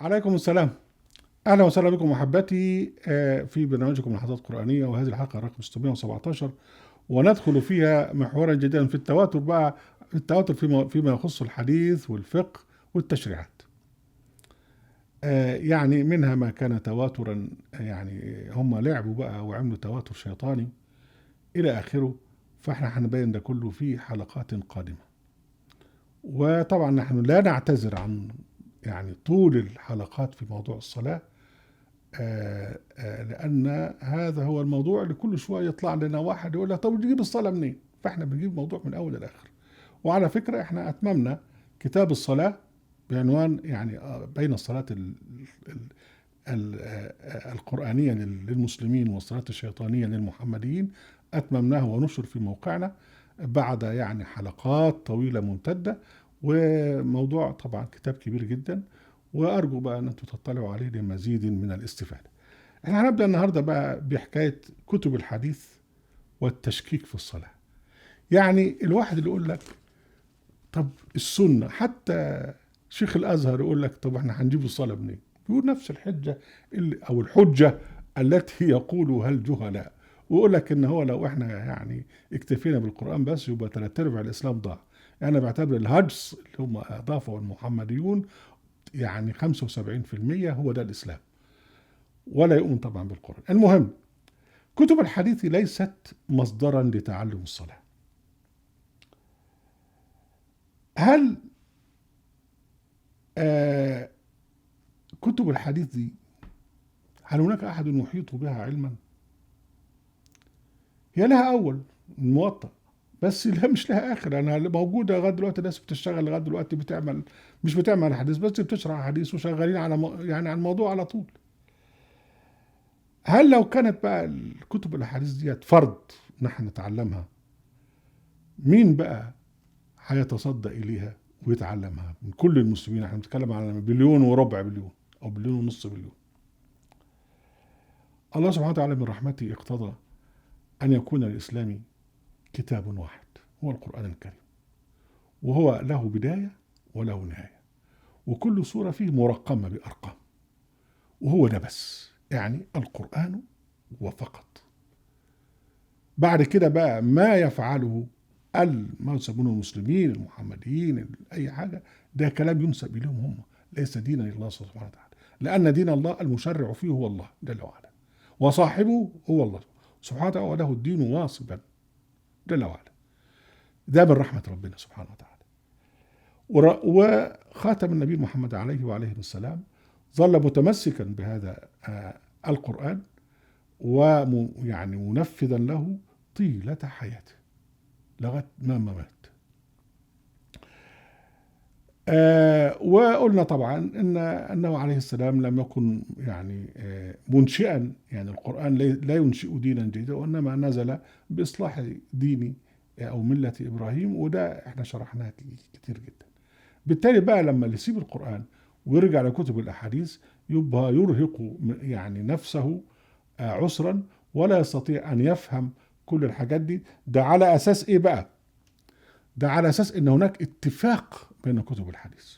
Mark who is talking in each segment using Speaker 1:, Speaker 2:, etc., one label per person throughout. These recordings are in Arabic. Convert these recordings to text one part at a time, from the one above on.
Speaker 1: عليكم السلام. اهلا وسهلا بكم محبتي في برنامجكم لحظات قرآنية، وهذه الحلقة رقم 617، وندخل فيها محورا جديدا في التواتر بقى، التواتر فيما يخص الحديث والفقه والتشريعات. يعني منها ما كان تواترا، يعني هم لعبوا بقى وعملوا تواتر شيطاني الى اخره. فاحنا هنبين ده كله في حلقات قادمة. وطبعا نحن لا نعتذر عن يعني طول الحلقات في موضوع الصلاة، لأن هذا هو الموضوع اللي كل شوية يطلع لنا واحد يقول لك طب نجيب الصلاة منين؟ فاحنا بنجيب الموضوع من أول لآخر. وعلى فكرة احنا أتممنا كتاب الصلاة بعنوان يعني بين الصلاة القرآنية للمسلمين والصلاة الشيطانية للمحمديين. أتممناه ونشر في موقعنا بعد يعني حلقات طويلة ممتدة، وموضوع طبعا كتاب كبير جدا، وأرجو بقى أن أنتم تطلعوا عليه لمزيد من الاستفادة. احنا هنبدأ النهاردة بقى بحكاية كتب الحديث والتشكيك في الصلاة. يعني الواحد اللي يقول لك طب السنة، حتى شيخ الأزهر يقول لك طب احنا هنجيب الصلاة منين؟ يقول نفس الحجة أو الحجة التي يقولها الجهلاء، ويقول لك ان هو لو احنا يعني اكتفينا بالقرآن بس يبقى ثلاث ارباع الإسلام ضاع. انا بعتبر الهجس اللي هم اضافوا المحمديون يعني 75% هو ده الإسلام، ولا يؤمن طبعا بالقرآن. المهم، كتب الحديث ليست مصدرا لتعلم الصلاة. هل آه كتب الحديث دي، هل هناك أحد يحيط بها علما؟ هي لها أول، الموطأ، بس لا مش لها آخر. أنا موجودة لغاية دلوقتي، ناس بتشتغل لغاية دلوقتي بتعمل، مش بتعمل حديث بس، بتشرح حديث وشغالين على يعني على الموضوع على طول. هل لو كانت بقى الكتب الأحاديث ديت فرض نحن نتعلمها، مين بقى هيتصدى إليها ويتعلمها من كل المسلمين؟ احنا بنتكلم على بليون وربع بليون أو بليون ونص بليون. الله سبحانه وتعالى من رحمته اقتضى أن يكون الإسلام كتاب واحد، هو القرآن الكريم، وهو له بداية وله نهاية، وكل سورة فيه مرقمة بأرقام، وهو ده بس، يعني القرآن وفقط. بعد كده بقى ما يفعله ما يسمونه المسلمين المحمديين أي حاجة، ده كلام ينسب إليهم هم، ليس دينا لله سبحانه وتعالى، لأن دين الله المشرع فيه هو الله جل وعلا، وصاحبه هو الله سبحانه وتعالى، وله الدين واصبا جل وعلا. ده من رحمة ربنا سبحانه وتعالى. وخاتم النبي محمد عليه وعليه السلام ظل متمسكا بهذا القرآن، ويعني منفذا له طيلة حياته لغاية ما مات. وقلنا طبعا انه عليه السلام لم يكن يعني منشئا، يعني القرآن لا ينشئ دينا جديدا، وانما نزل باصلاح دين او ملة ابراهيم، وده احنا شرحناه كتير جدا. بالتالي بقى لما اللي يسيب القرآن ويرجع لكتب الاحاديث يبقى يرهق يعني نفسه عسرا، ولا يستطيع ان يفهم كل الحاجات دي. ده على اساس ايه بقى؟ ده على اساس ان هناك اتفاق بين كتب الحديث،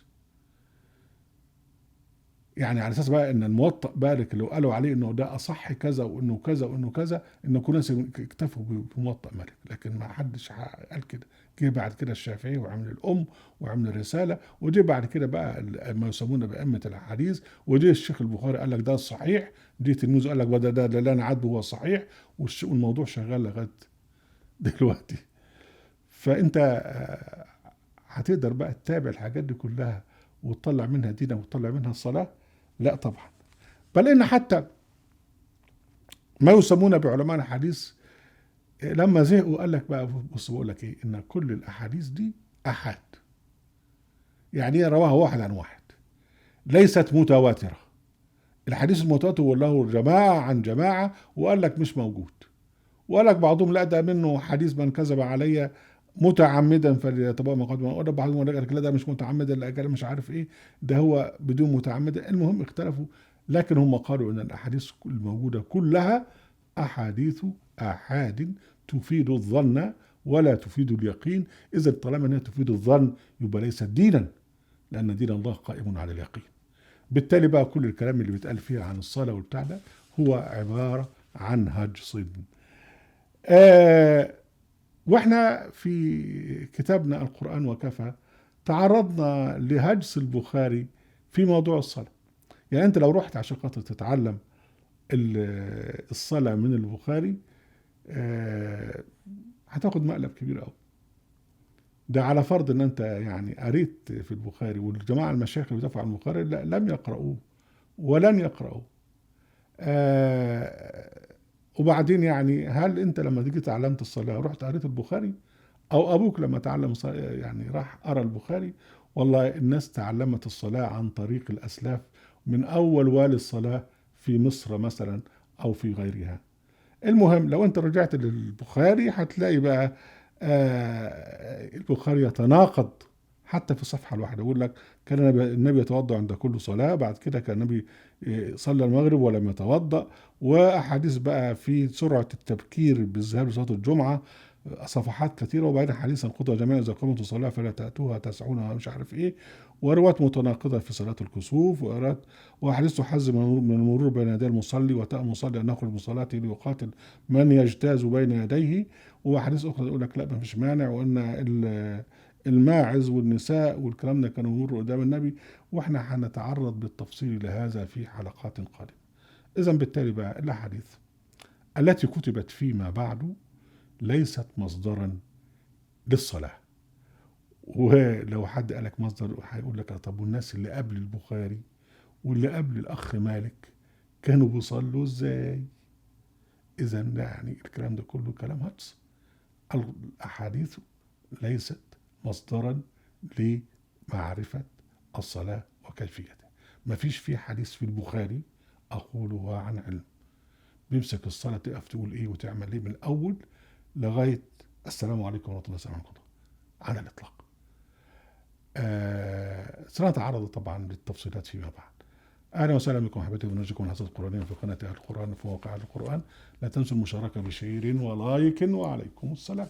Speaker 1: يعني على اساس بقى ان الموطأ بالك لو قالوا عليه انه ده اصح كذا وانه كذا وانه كذا، ان كل الناس اكتفوا بموطأ مالك، لكن ما حدش قال كده. جه بعد كده الشافعي وعمل الام وعمل الرساله، وجه بعد كده بقى ما يسمونه بأئمة الحديث، وجه الشيخ البخاري قال لك ده الصحيح، جه تلميذه قال لك ده اللي انا عاتبه هو الصحيح، والموضوع شغال لغايه دلوقتي. فانت هتقدر بقى تتابع الحاجات دي كلها وتطلع منها دينك وتطلع منها الصلاة؟ لا طبعا. بل ان حتى ما يسمون بعلماء الحديث لما زهقوا قال لك بقى بص بقول لك ايه، ان كل الاحاديث دي احاد، يعني ايه رواها واحد عن واحد، ليست متواترة. الحديث المتواتر والله جماعة عن جماعة، وقال لك مش موجود. وقال لك بعضهم لا ده منه حديث من كذب علي متعمدا فليتبوأ مقعده، وقال بعضهم قال لك لا ده مش متعمدا، لا مش عارف ايه، ده هو بدون متعمدا. المهم اختلفوا، لكن هم قالوا ان الاحاديث الموجوده كلها احاديث احاد تفيد الظن ولا تفيد اليقين. اذا طالما انها تفيد الظن يبقى ليست دينا، لان دين الله قائم على اليقين. بالتالي بقى كل الكلام اللي بيتقال فيها عن الصلاة والبتاع ده هو عبارة عن هجص. آه واحنا في كتابنا القرآن وكفى تعرضنا لهجص البخاري في موضوع الصلاة. يعني انت لو رحت عشان خاطر تتعلم الصلاة من البخاري آه هتاخد مقلب كبير قوي. ده على فرض ان انت يعني قريت في البخاري، والجماعة المشايخ اللي بيدافعوا عن البخاري لم يقرأوه ولن يقرأوه. آه وبعدين يعني هل انت لما تيجي تعلمت الصلاة رحت قريت البخاري، او ابوك لما تعلم يعني راح قرا البخاري؟ والله الناس تعلمت الصلاة عن طريق الاسلاف من اول والي الصلاة في مصر مثلا او في غيرها. المهم لو انت رجعت للبخاري هتلاقي بقى البخاري يتناقض حتى في الصفحة الواحدة. يقول لك كان النبي يتوضأ عند كل صلاة، بعد كده كان النبي صلى المغرب ولم يتوضأ، وأحاديث بقى في سرعة التبكير بالذهاب لصلاة الجمعة، صفحات كثيرة. وبعدين حديثا خطوة جماعة إذا قامت الصلاة فلا تأتوها تسعون مش عارف إيه، وروايات متناقضة في صلاة الكسوف، وأحاديث تحذر من المرور بين يدي المصلي وتأمر المصلي أن يخرج من صلاته ليقاتل من يجتاز بين يديه. وأحاديث أخرى يقول لك لا ما فيش مانع، وأن الماعز والنساء والكلام ده كانوا يمروا قدام النبي. واحنا هنتعرض بالتفصيل لهذا في حلقات قادمة. إذا بالتالي بقى الأحاديث التي كتبت فيما بعد ليست مصدرا للصلاة. ولو حد قالك مصدر هيقول لك طب والناس اللي قبل البخاري واللي قبل الأخ مالك كانوا بيصلوا ازاي؟ إذا يعني الكلام ده كله كلام هجص. الأحاديث ليست مصدرا لمعرفة الصلاة وكيفيتها. ما فيش في حديث في البخاري أقوله عن علم بيمسك الصلاة تقف تقول إيه وتعمل إيه من الأول لغاية السلام عليكم ورحمة الله وبركاته على الإطلاق. سنتعرض طبعا للتفصيلات فيما بعد. أهلا وسهلا بكم أحبتي ونرجوكم من حصة القرآنية في قناة أهل القرآن في موقع أهل القرآن. لا تنسوا المشاركة بشير ولايك، وعليكم السلام.